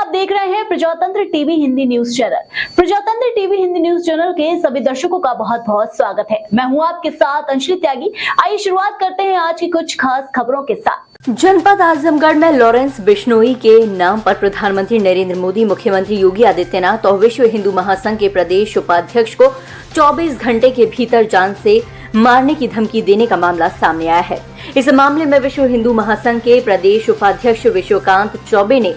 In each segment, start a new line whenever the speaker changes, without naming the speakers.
आप देख रहे हैं प्रजातंत्र टीवी हिंदी न्यूज चैनल। प्रजातंत्र टीवी हिंदी न्यूज चैनल के सभी दर्शकों का बहुत बहुत स्वागत है। मैं हूं आपके साथ अंशली त्यागी। आइए शुरुआत करते हैं आज की कुछ खास खबरों के साथ। जनपद आजमगढ़ में लॉरेंस बिश्नोई के नाम पर प्रधानमंत्री नरेंद्र मोदी, मुख्यमंत्री योगी आदित्यनाथ और विश्व हिंदू महासंघ के प्रदेश उपाध्यक्ष को 24 घंटे के भीतर जान से मारने की धमकी देने का मामला सामने आया है। इस मामले में विश्व हिंदू महासंघ के प्रदेश उपाध्यक्ष विश्वकांत चौबे ने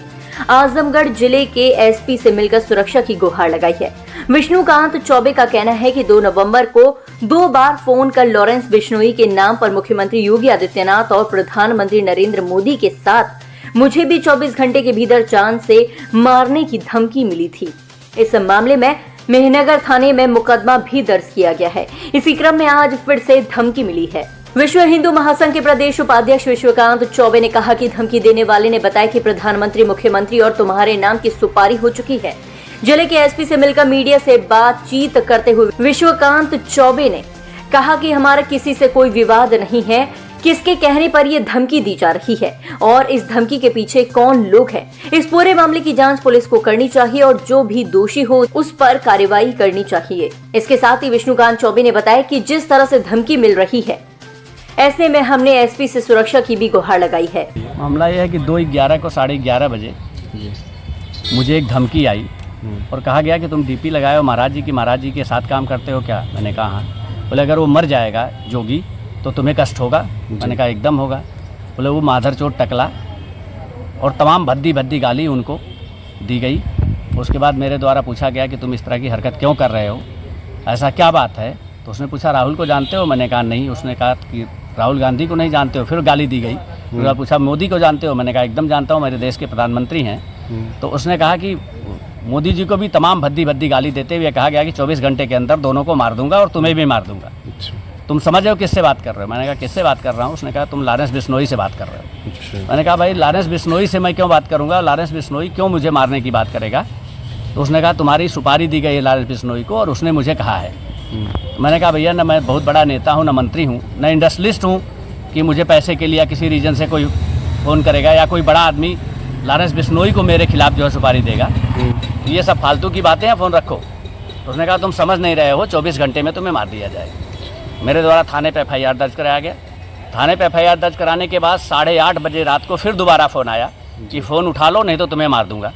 आजमगढ़ जिले के एसपी से मिलकर सुरक्षा की गुहार लगाई है। विष्णुकांत चौबे का कहना है कि 2 नवंबर को 2 बार फोन कर लॉरेंस बिश्नोई के नाम पर मुख्यमंत्री योगी आदित्यनाथ और प्रधानमंत्री नरेंद्र मोदी के साथ मुझे भी 24 घंटे के भीतर जान से मारने की धमकी मिली थी। इस मामले में मेहनगर थाने में मुकदमा भी दर्ज किया गया है। इसी क्रम में आज फिर से धमकी मिली है। विश्व हिंदू महासंघ के प्रदेश उपाध्यक्ष विश्वकांत चौबे ने कहा कि धमकी देने वाले ने बताया कि प्रधानमंत्री, मुख्यमंत्री और तुम्हारे नाम की सुपारी हो चुकी है। जिले के एसपी से मिलकर मीडिया से बातचीत करते हुए विश्वकांत चौबे ने कहा कि हमारा किसी से कोई विवाद नहीं है, किसके कहने पर ये धमकी दी जा रही है और इस धमकी के पीछे कौन लोग हैं। इस पूरे मामले की जांच पुलिस को करनी चाहिए और जो भी दोषी हो उस पर कार्रवाई करनी चाहिए। इसके साथ ही विष्णुकांत चौबे ने बताया कि जिस तरह से धमकी मिल रही है, ऐसे में हमने एसपी से सुरक्षा की भी गुहार लगाई है।
मामला यह है कि 2/11 को 11:30 बजे मुझे एक धमकी आई और कहा गया कि तुम डीपी लगाए हो महाराज जी के साथ काम करते हो क्या? मैंने कहा हाँ। बोले अगर वो मर जाएगा जोगी तो तुम्हें कष्ट होगा? मैंने कहा एकदम होगा। बोले वो माधर चोट टकला और तमाम भद्दी गाली उनको दी गई। उसके बाद मेरे द्वारा पूछा गया कि तुम इस तरह की हरकत क्यों कर रहे हो, ऐसा क्या बात है? तो उसने पूछा राहुल को जानते हो? मैंने कहा नहीं। उसने कहा कि राहुल गांधी को नहीं जानते हो? फिर गाली दी गई। उसने पूछा मोदी को जानते हो? मैंने कहा एकदम जानता हूँ, मेरे देश के प्रधानमंत्री हैं। तो उसने कहा कि मोदी जी को भी तमाम भद्दी गाली देते हुए कहा गया कि 24 घंटे के अंदर दोनों को मार दूंगा और तुम्हें भी मार दूंगा। तुम समझ रहे हो किससे बात कर रहे हो? मैंने कहा किससे बात कर रहा हूँ? उसने कहा तुम लॉरेंस बिश्नोई से बात कर रहे हो। मैंने कहा भाई लॉरेंस बिश्नोई से मैं क्यों बात करूँगा? लॉरेंस बिश्नोई क्यों मुझे मारने की बात करेगा? तो उसने कहा तुम्हारी सुपारी दी गई है लॉरेंस बिश्नोई को और उसने मुझे कहा है। तो मैंने कहा भैया न मैं बहुत बड़ा नेता हूँ, न मंत्री हूँ, न इंडस्ट्रियलिस्ट हूँ कि मुझे पैसे के लिए किसी रीजन से कोई फ़ोन करेगा या कोई बड़ा आदमी लॉरेंस बिश्नोई को मेरे खिलाफ जो है सुपारी देगा। ये सब फालतू की बातें हैं, फ़ोन रखो। तो उसने कहा तुम समझ नहीं रहे हो, 24 घंटे में तुम्हें मार दिया जाएगा। मेरे द्वारा थाने पे FIR दर्ज कराया गया। थाने पे FIR दर्ज कराने के बाद 8:30 बजे रात को फिर दोबारा फ़ोन आया कि फ़ोन उठा लो नहीं तो तुम्हें मार दूंगा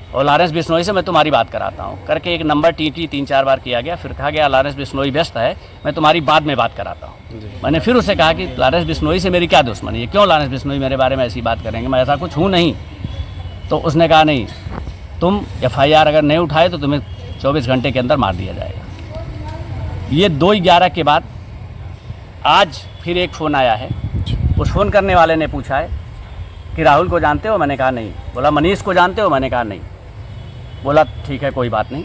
और लॉरेंस बिश्नोई से मैं तुम्हारी बात कराता हूँ करके एक नंबर TT 3-4 बार किया गया। फिर कहा गया लॉरेंस बिश्नोई व्यस्त है, मैं तुम्हारी बाद में बात कराता हूँ। मैंने फिर उसे कहा कि लॉरेंस बिश्नोई से मेरी क्या दुश्मनी है, क्यों लॉरेंस बिश्नोई मेरे बारे में ऐसी बात करेंगे, मैं ऐसा कुछ हूँ नहीं। तो उसने कहा नहीं, तुम FIR अगर नहीं उठाए तो तुम्हें 24 घंटे के अंदर मार दिया जाएगा। ये 2/11 के बाद आज फिर एक फ़ोन आया है। उस फ़ोन करने वाले ने पूछा है कि राहुल को जानते हो? मैंने कहा नहीं। बोला मनीष को जानते हो? मैंने कहा नहीं। बोला ठीक है कोई बात नहीं,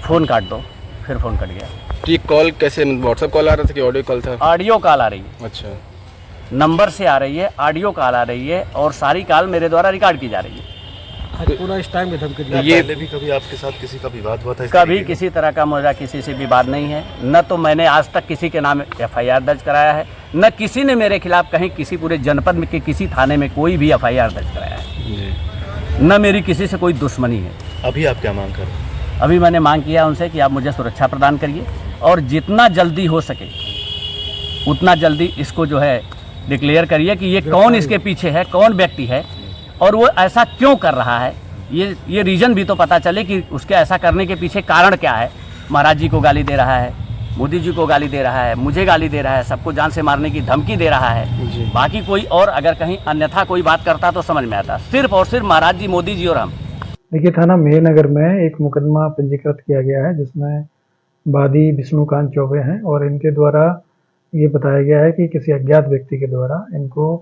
फ़ोन काट दो। फिर फ़ोन कट गया।
तो ये कॉल कैसे, व्हाट्सएप कॉल आ रहा था कि ऑडियो कॉल था?
ऑडियो कॉल आ रही है।
अच्छा,
नंबर से आ रही है, ऑडियो कॉल आ रही है और सारी कॉल मेरे द्वारा रिकॉर्ड की जा रही है।
पूरा इस टाइम में धमकी दी।
ये
पहले भी कभी आपके साथ किसी का विवाद हुआ था?
कभी किसी तरह का मुझे किसी से विवाद नहीं है। न तो मैंने आज तक किसी के नाम FIR दर्ज कराया है, न किसी ने मेरे खिलाफ कहीं किसी पूरे जनपद में के किसी थाने में कोई भी FIR दर्ज कराया है। न मेरी किसी से कोई दुश्मनी है।
अभी आप क्या मांग कर रहे हैं?
अभी मैंने मांग किया उनसे कि आप मुझे सुरक्षा प्रदान करिए और जितना जल्दी हो सके उतना जल्दी इसको जो है डिक्लेयर करिए कि ये कौन इसके पीछे है, कौन व्यक्ति है और वो ऐसा क्यों कर रहा है। ये रीज़न भी तो पता चले कि उसके ऐसा करने के पीछे कारण क्या है। महाराज जी को गाली दे रहा है, मोदी जी को गाली दे रहा है, मुझे गाली दे रहा है, सबको जान से मारने की धमकी दे रहा है। बाकी कोई और अगर कहीं अन्यथा कोई बात करता तो समझ में आता। सिर्फ और सिर्फ महाराज जी, मोदी जी और हम।
देखिए, थाना मेहनगर में एक मुकदमा पंजीकृत किया गया है जिसमें वादी विष्णुकांत चौबे हैं और इनके द्वारा ये बताया गया है कि किसी अज्ञात व्यक्ति के द्वारा इनको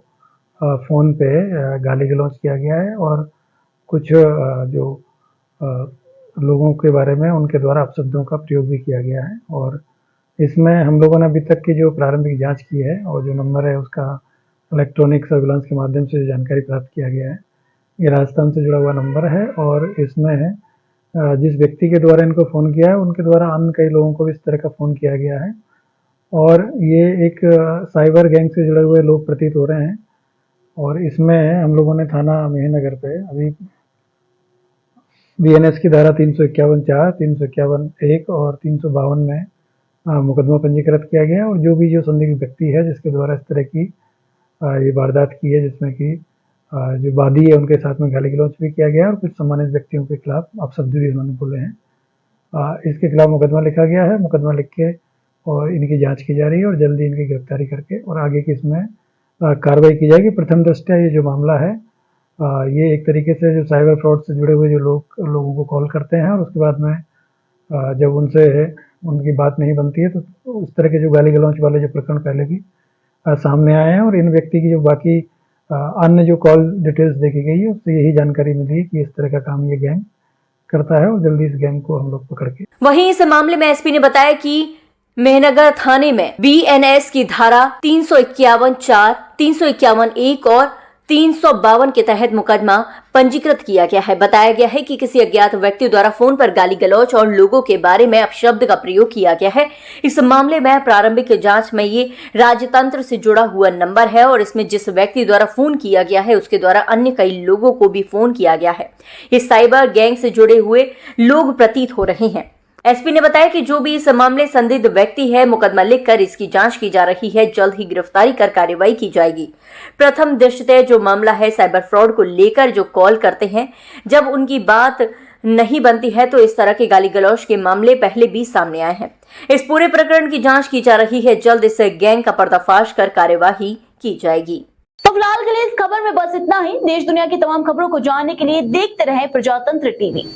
फ़ोन पे गाली गलौज किया गया है और कुछ जो लोगों के बारे में उनके द्वारा अपशब्दों का प्रयोग भी किया गया है। और इसमें हम लोगों ने अभी तक की जो प्रारंभिक जांच की है और जो नंबर है उसका इलेक्ट्रॉनिक सर्विलांस के माध्यम से जानकारी प्राप्त किया गया है, ये राजस्थान से जुड़ा हुआ नंबर है और इसमें जिस व्यक्ति के द्वारा इनको फ़ोन किया है उनके द्वारा अन्य कई लोगों को भी इस तरह का फ़ोन किया गया है और ये एक साइबर गैंग से जुड़े हुए लोग प्रतीत हो रहे हैं। और इसमें हम लोगों ने थाना मेहनगर पे अभी बीएनएस की धारा 351(4), 351(1) और 352 में मुकदमा पंजीकृत किया गया। और जो संदिग्ध व्यक्ति है जिसके द्वारा इस तरह की ये वारदात की है, जिसमें कि जो वादी है उनके साथ में गाली गलौज भी किया गया और कुछ सम्मानित व्यक्तियों के खिलाफ अपशब्द भी उन्होंने बोले हैं, इसके खिलाफ मुकदमा लिखा गया है। मुकदमा लिख के और इनकी जांच की जा रही है और जल्दी इनकी गिरफ्तारी करके और आगे की इसमें कार्रवाई की जाएगी। प्रथम दृष्टया ये जो मामला है ये एक तरीके से जो साइबर फ्रॉड से जुड़े हुए जो लोगों को कॉल करते हैं और उसके बाद में जब उनसे उनकी बात नहीं बनती है तो उस तरह के जो गाली गलौज वाले जो प्रकरण पहले भी सामने आए हैं। और इन व्यक्ति की जो बाकी अन्य जो कॉल डिटेल्स देखी गई है उससे यही जानकारी मिली है कि इस तरह का काम ये गैंग करता है और जल्दी इस गैंग को हम लोग पकड़ के।
वहीं इस मामले में एसपी ने बताया कि मेहनगर थाने में बीएनएस की धारा 351(4), 351(1) और 352 के तहत मुकदमा पंजीकृत किया गया है। बताया गया है कि किसी अज्ञात व्यक्ति द्वारा फोन पर गाली गलौज और लोगों के बारे में अपशब्द का प्रयोग किया गया है। इस मामले में प्रारंभिक जांच में ये राजतंत्र से जुड़ा हुआ नंबर है और इसमें जिस व्यक्ति द्वारा फोन किया गया है उसके द्वारा अन्य कई लोगों को भी फोन किया गया है। ये साइबर गैंग से जुड़े हुए लोग प्रतीत हो रहे हैं। एसपी ने बताया कि जो भी इस मामले संदिग्ध व्यक्ति है, मुकदमा लिखकर इसकी जांच की जा रही है। जल्द ही गिरफ्तारी कर कार्रवाई की जाएगी। प्रथम दृष्टया जो मामला है साइबर फ्रॉड को लेकर जो कॉल करते हैं, जब उनकी बात नहीं बनती है तो इस तरह के गाली गलौज के मामले पहले भी सामने आए हैं। इस पूरे प्रकरण की जांच की जा रही है। जल्द इस गैंग का पर्दाफाश कर कार्यवाही की जाएगी।
तो फिलहाल के लिए इस खबर में बस इतना ही। देश दुनिया की तमाम खबरों को जानने के लिए देखते रहें प्रजातंत्र टीवी।